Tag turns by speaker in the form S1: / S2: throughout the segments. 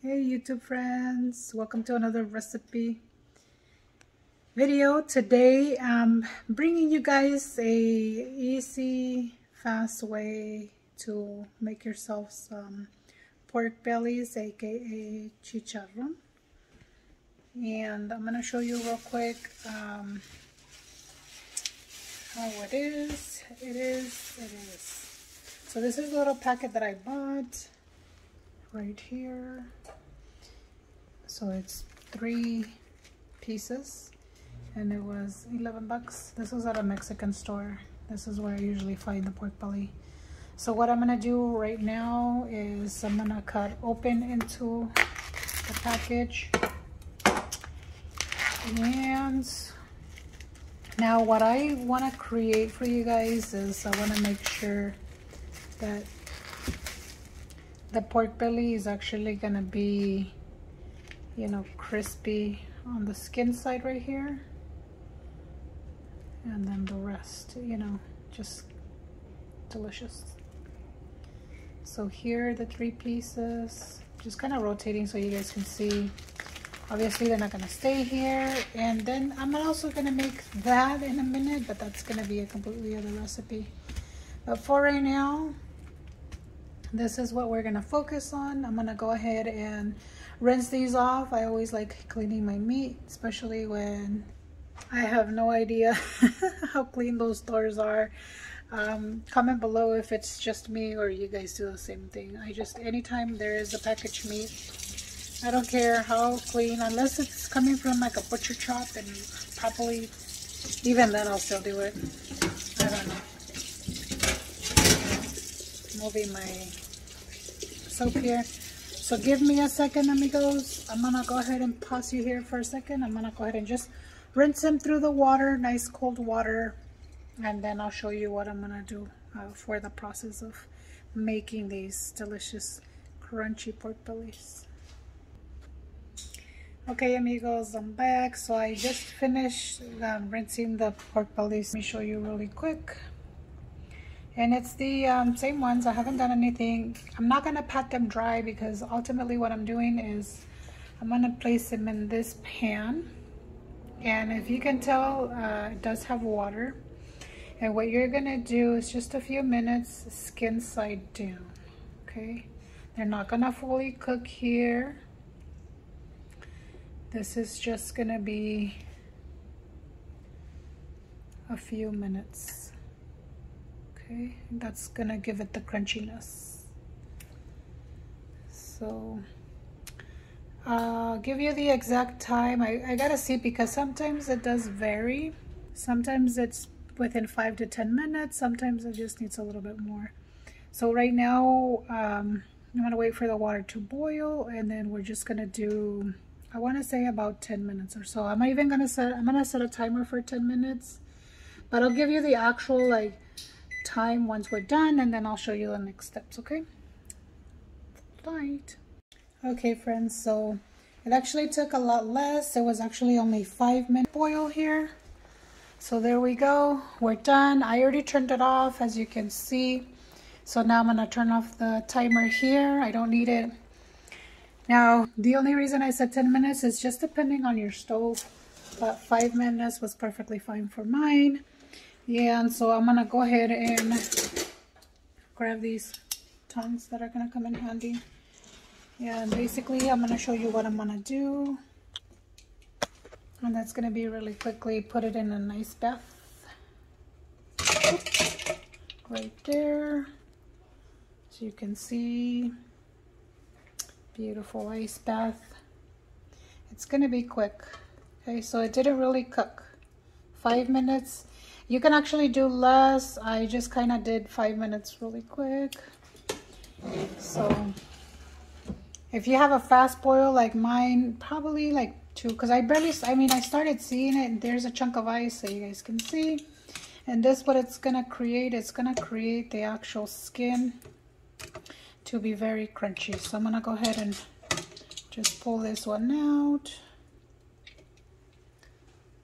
S1: Hey YouTube friends, welcome to another recipe video. Today I'm bringing you guys a easy, fast way to make yourself some pork bellies, aka chicharron. And I'm gonna show you real quick how it is. It is. So this is a little packet that I bought right here. So it's 3 pieces and it was 11 bucks. This was at a Mexican store. This is where I usually find the pork belly. So what I'm gonna do right now is I'm gonna cut open into the package. And now what I want to create for you guys is I want to make sure that the pork belly is actually going to be, you know, crispy on the skin side right here, and then the rest, you know, just delicious. So here are the 3 pieces, just kind of rotating so you guys can see. Obviously they're not going to stay here, and then I'm also going to make that in a minute, but that's going to be a completely other recipe. But for right now, this is what we're going to focus on. I'm going to go ahead and rinse these off. I always like cleaning my meat, especially when I have no idea how clean those stores are. Comment below if it's just me or you guys do the same thing. Anytime there is a packaged meat, I don't care how clean, unless it's coming from like a butcher shop and properly, even then I'll still do it. I don't know. Moving my soap here. So give me a second, amigos. I'm gonna go ahead and pause you here for a second. I'm gonna go ahead and just rinse them through the water, nice cold water, and then I'll show you what I'm gonna do for the process of making these delicious crunchy pork bellies. Okay, amigos, I'm back. So I just finished rinsing the pork bellies. Let me show you really quick. And it's the same ones. I haven't done anything. I'm not gonna pat them dry because ultimately what I'm doing is I'm gonna place them in this pan. And if you can tell, it does have water. And what you're gonna do is just a few minutes, skin side down, okay? They're not gonna fully cook here. This is just gonna be a few minutes, okay? That's gonna give it the crunchiness. So I'll give you the exact time. I gotta see, because sometimes it does vary. Sometimes it's within 5 to 10 minutes. Sometimes it just needs a little bit more. So right now, I'm gonna wait for the water to boil, and then we're just gonna do, I want to say about 10 minutes or so. I'm gonna set a timer for 10 minutes, but I'll give you the actual like time once we're done, and then I'll show you the next steps, okay? Right. Okay, friends, so it actually took a lot less. It was actually only 5 minutes boil here. So there we go. We're done. I already turned it off, as you can see. So now I'm gonna turn off the timer here. I don't need it. Now, the only reason I said 10 minutes is just depending on your stove, but 5 minutes was perfectly fine for mine. Yeah, and so I'm gonna go ahead and grab these tongs that are gonna come in handy. Yeah, and basically I'm gonna show you what I'm gonna do. And that's gonna be really quickly, put it in a nice bath. Right there. So you can see. Beautiful ice bath. It's gonna be quick. Okay, so it didn't really cook. 5 minutes. You can actually do less. I just kind of did 5 minutes really quick. So if you have a fast boil like mine, probably like 2, because I started seeing it, and there's a chunk of ice so you guys can see. And this, what it's gonna create, it's gonna create the actual skin to be very crunchy. So I'm gonna go ahead and just pull this one out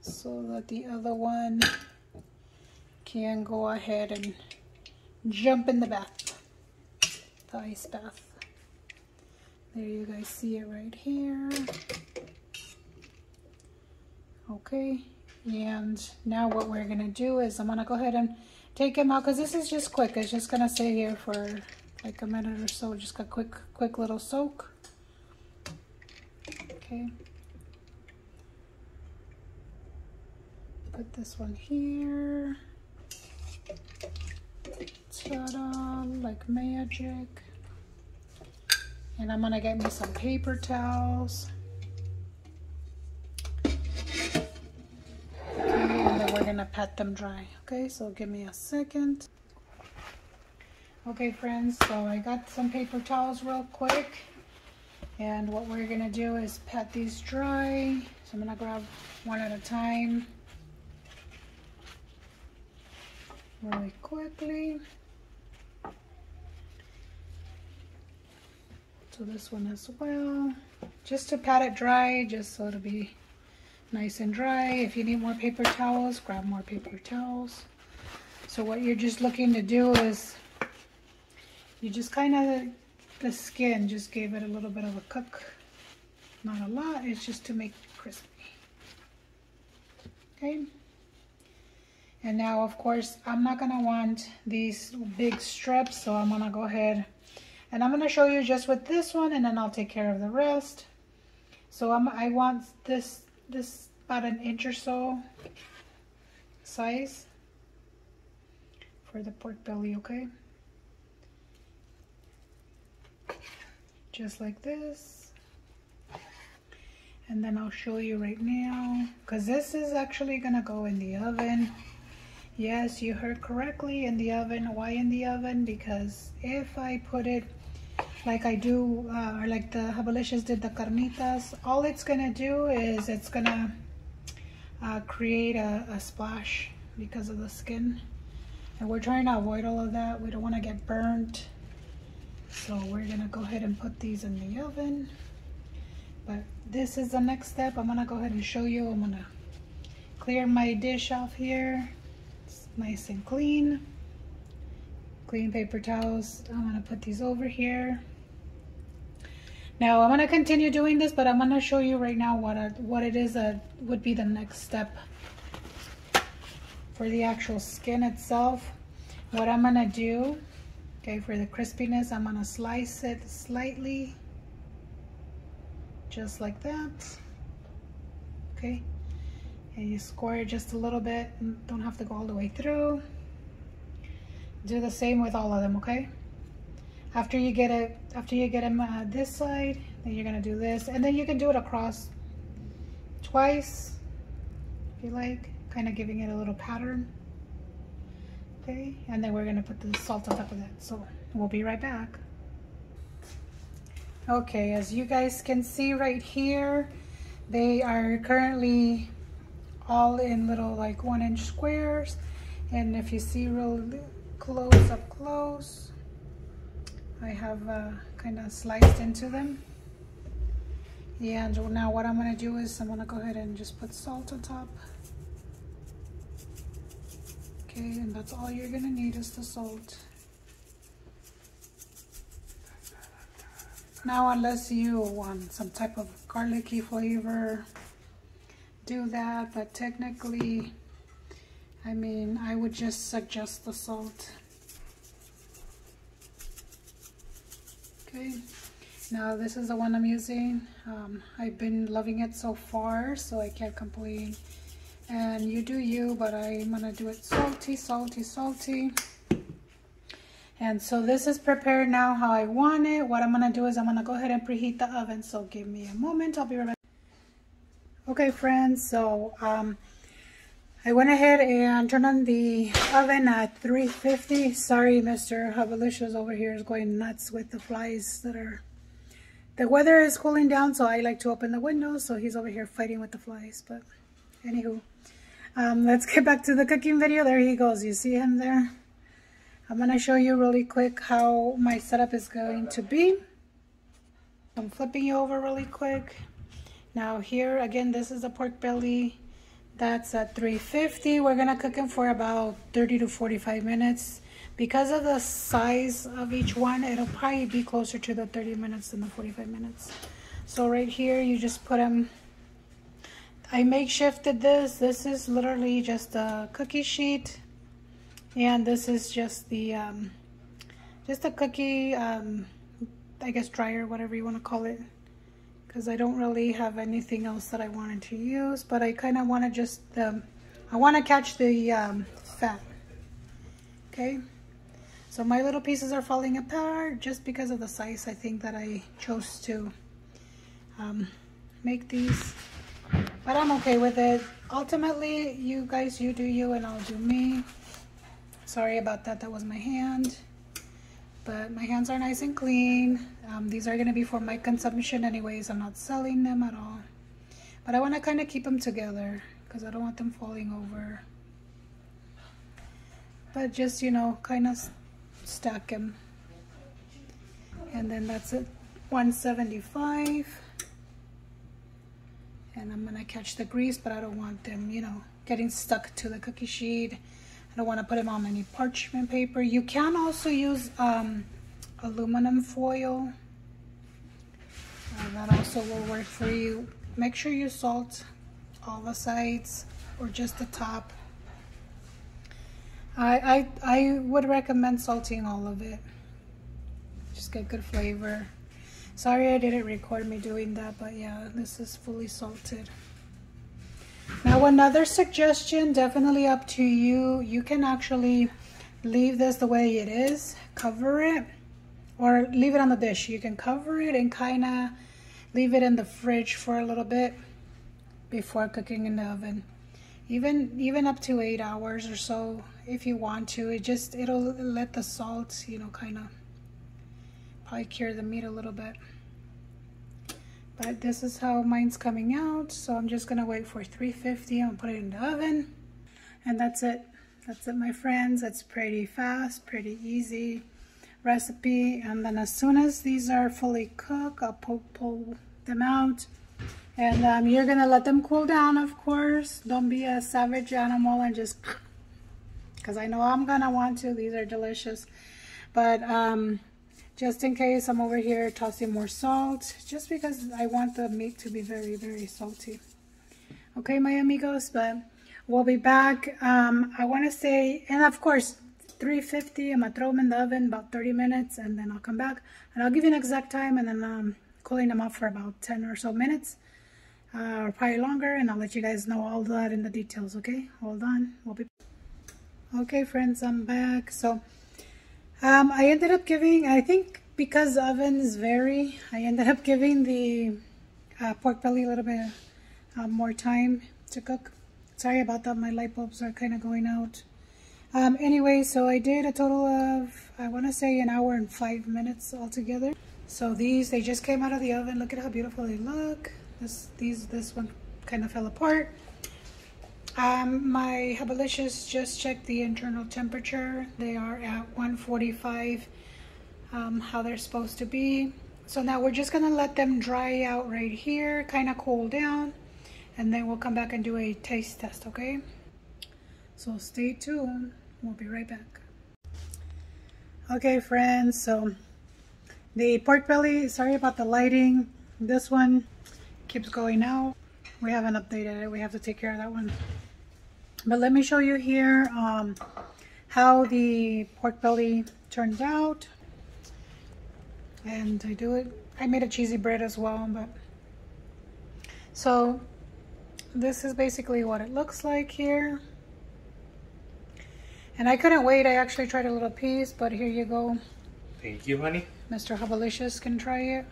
S1: so that the other one can go ahead and jump in the bath, the ice bath. There, you guys see it right here. Okay, and now what we're gonna do is I'm gonna go ahead and take them out because this is just quick. It's just gonna stay here for like a minute or so. Just a quick little soak. Okay. Put this one here. Ta-da, like magic. And I'm gonna get me some paper towels. Okay, and then we're gonna pat them dry. Okay, so give me a second. Okay friends, so I got some paper towels real quick. And what we're gonna do is pat these dry. So I'm gonna grab one at a time. Really quickly. So this one as well, just to pat it dry, just so it'll be nice and dry. If you need more paper towels, grab more paper towels. So what you're just looking to do is, you just kind of, the skin just gave it a little bit of a cook. Not a lot, it's just to make it crispy. Okay. And now, of course, I'm not gonna want these big strips, so I'm gonna go ahead and I'm gonna show you just with this one, and then I'll take care of the rest. So I want this about an inch or so size for the pork belly, okay? Just like this. And then I'll show you right now, because this is actually gonna go in the oven. Yes, you heard correctly, in the oven. Why in the oven? Because if I put it like I do, or like the Habalicious did the carnitas, all it's gonna do is it's gonna create a splash because of the skin. And we're trying to avoid all of that. We don't want to get burnt. So we're gonna go ahead and put these in the oven. But this is the next step. I'm gonna go ahead and show you. I'm gonna clear my dish off here. Nice and clean. Clean paper towels. I'm gonna put these over here. Now I'm gonna continue doing this, but I'm gonna show you right now what it is that would be the next step for the actual skin itself. What I'm gonna do, okay, for the crispiness, I'm gonna slice it slightly, just like that. Okay. And you score it just a little bit, don't have to go all the way through. Do the same with all of them, okay? After you get them this side, then you're gonna do this, and then you can do it across twice if you like, kind of giving it a little pattern. Okay, and then we're gonna put the salt on top of that. So we'll be right back. Okay, as you guys can see right here, they are currently all in little like 1-inch squares, and if you see real up close, I have kind of sliced into them. And now what I'm going to do is I'm going to go ahead and just put salt on top. Okay, and that's all you're going to need is the salt. Now unless you want some type of garlicky flavor, do that, but technically, I mean, I would just suggest the salt. Okay, now this is the one I'm using. I've been loving it so far, so I can't complain. And you do you, but I'm gonna do it salty, salty, salty. And so this is prepared now how I want it. What I'm gonna do is I'm gonna go ahead and preheat the oven. So give me a moment, I'll be right back. Okay friends, so I went ahead and turned on the oven at 350. Sorry, Mr. Habalicious over here is going nuts with the flies that are... The weather is cooling down, so I like to open the windows, so he's over here fighting with the flies. But anywho, let's get back to the cooking video. There he goes. You see him there? I'm going to show you really quick how my setup is going to be. I'm flipping you over really quick. Now here, again, this is a pork belly. That's at 350. We're going to cook him for about 30 to 45 minutes because of the size of each one, it'll probably be closer to the 30 minutes than the 45 minutes. So right here, you just put them. I makeshifted this. This is literally just a cookie sheet, and this is just the just a cookie, I guess dryer, whatever you want to call it, because I don't really have anything else that I wanted to use, but I kind of want to just I want to catch the fat. Okay, so my little pieces are falling apart just because of the size. I think that I chose to make these, but I'm okay with it. Ultimately, you guys, you do you and I'll do me. Sorry about that. That was my hand, but my hands are nice and clean. These are going to be for my consumption anyways. I'm not selling them at all, but I want to kind of keep them together because I don't want them falling over. But just, you know, kind of stack them. And then that's it, 175. And I'm gonna catch the grease, but I don't want them, you know, getting stuck to the cookie sheet. I don't want to put them on any parchment paper. You can also use aluminum foil. That also will work for you. Make sure you salt all the sides or just the top. I would recommend salting all of it. Just get good flavor. Sorry I didn't record me doing that, but yeah, this is fully salted. Now another suggestion, definitely up to you. You can actually leave this the way it is, cover it, or leave it on the dish. You can cover it and kind of leave it in the fridge for a little bit before cooking in the oven. Even up to 8 hours or so if you want to. It'll let the salt, you know, kind of probably cure the meat a little bit. But this is how mine's coming out. So I'm just gonna wait for 350 and put it in the oven. And that's it. That's it, my friends. It's pretty fast, pretty easy recipe. And then as soon as these are fully cooked, I'll pull them out. And you're gonna let them cool down, of course. Don't be a savage animal and just, because I know I'm gonna want to. These are delicious. But just in case, I'm over here tossing more salt, just because I want the meat to be very, very salty. Okay, my amigos, but we'll be back. I want to say, and of course, 350, I'm gonna throw them in the oven about 30 minutes, and then I'll come back, and I'll give you an exact time, and then cooling them off for about 10 or so minutes, or probably longer, and I'll let you guys know all that in the details, okay? Hold on, we'll be... Okay, friends, I'm back. So, I ended up giving, I think because ovens vary, I ended up giving the pork belly a little bit more time to cook. Sorry about that, my light bulbs are kind of going out. Anyway, so I did a total of, I want to say 1 hour and 5 minutes altogether. So these, they just came out of the oven. Look at how beautiful they look. This one kind of fell apart. My Hubblicious just checked the internal temperature. They are at 145, how they're supposed to be. So now we're just gonna let them dry out right here, kind of cool down, and then we'll come back and do a taste test, okay? So stay tuned, we'll be right back. Okay, friends, so the pork belly, sorry about the lighting. This one keeps going out. We haven't updated it, we have to take care of that one. But let me show you here how the pork belly turns out. And I made a cheesy bread as well, but so this is basically what it looks like here. And I couldn't wait, I actually tried a little piece, but here you go.
S2: Thank you, honey.
S1: Mr. Hubblicious can try it.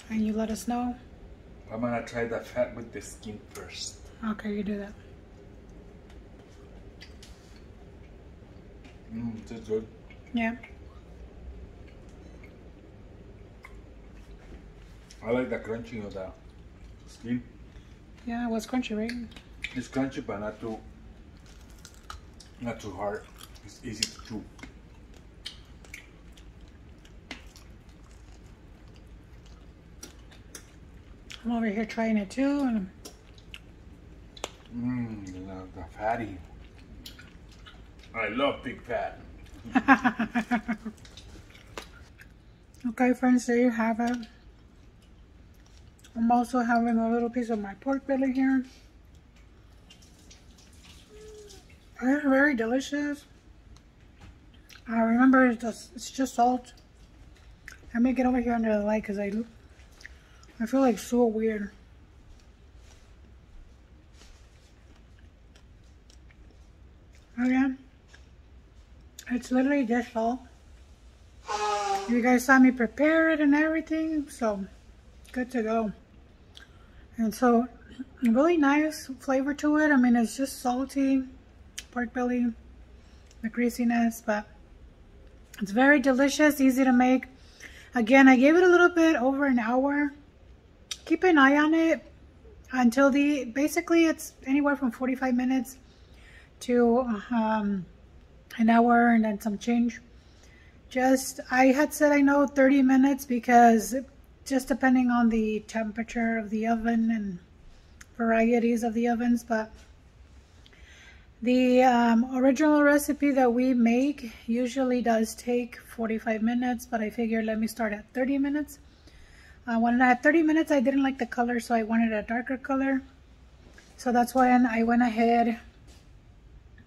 S1: And you let us know.
S2: I'm gonna try the fat with the skin first.
S1: Okay, you do that.
S2: This is good.
S1: Yeah.
S2: I like the crunching of the skin.
S1: Yeah, it was crunchy, right?
S2: It's crunchy, but not too hard. It's easy to chew.
S1: I'm over here trying it too, and
S2: the fatty. I love big fat.
S1: Okay, friends, there you have it. I'm also having a little piece of my pork belly here. It's very delicious. I remember it's just salt. Let me get over here under the light because I feel like so weird. Oh yeah, it's literally just salt. You guys saw me prepare it and everything, so good to go. And so really nice flavor to it. I mean, it's just salty pork belly, the greasiness, but it's very delicious, easy to make. Again, I gave it a little bit over an hour. Keep an eye on it until basically it's anywhere from 45 minutes to an hour and then some change. I had said I know 30 minutes because just depending on the temperature of the oven and varieties of the ovens, but the original recipe that we make usually does take 45 minutes, but I figured let me start at 30 minutes. When I had 30 minutes, I didn't like the color, so I wanted a darker color. So that's when I went ahead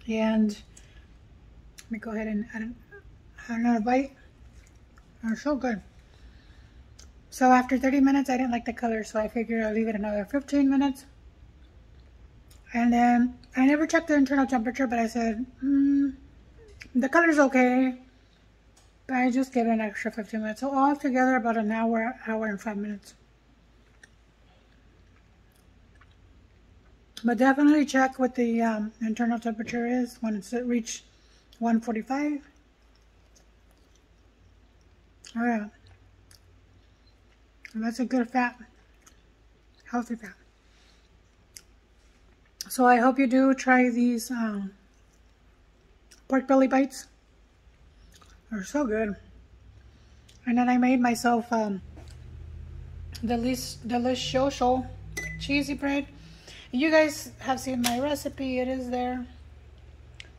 S1: and let me go ahead and add another bite. They're so good. So after 30 minutes, I didn't like the color, so I figured I'll leave it another 15 minutes. And then I never checked the internal temperature, but I said, the color's okay. But I just gave it an extra 15 minutes. So all together about an hour and 5 minutes. But definitely check what the internal temperature is when it's reached 145. Oh yeah. And that's a good fat, healthy fat. So I hope you do try these pork belly bites. They're so good. And then I made myself delicious cheesy bread. You guys have seen my recipe. It is there.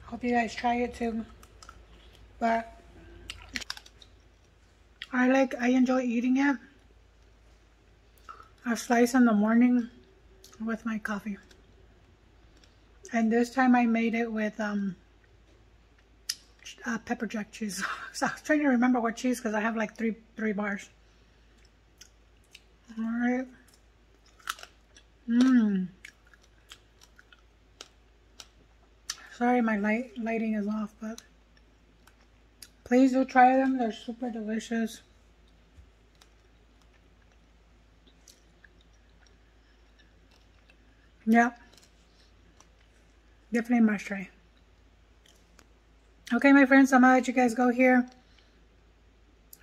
S1: Hope you guys try it too. But I enjoy eating it. A slice in the morning with my coffee. And this time I made it with pepper jack cheese. So I was trying to remember what cheese because I have like three bars. All right. Sorry, my lighting is off, but please do try them. They're super delicious. Yep. Definitely must try. Okay, my friends, I'm gonna let you guys go here.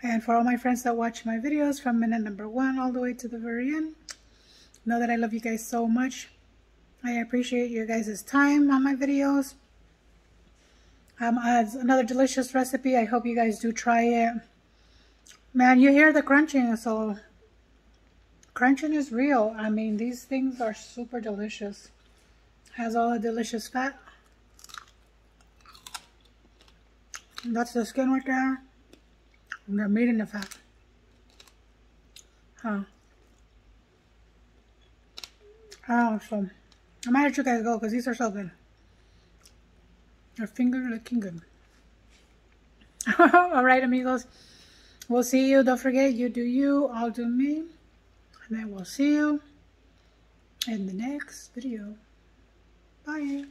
S1: And for all my friends that watch my videos from minute number 1 all the way to the very end, know that I love you guys so much. I appreciate your guys' time on my videos. It's another delicious recipe. I hope you guys do try it. Man, you hear the crunching, so crunching is real. I mean, these things are super delicious. Has all the delicious fat. And that's the skin right there. And the meat and the fat. Oh, so I might let you guys go because these are so good. Your finger looking good. Alright, amigos. We'll see you. Don't forget, you do you, I'll do me. And then we'll see you in the next video. Bye.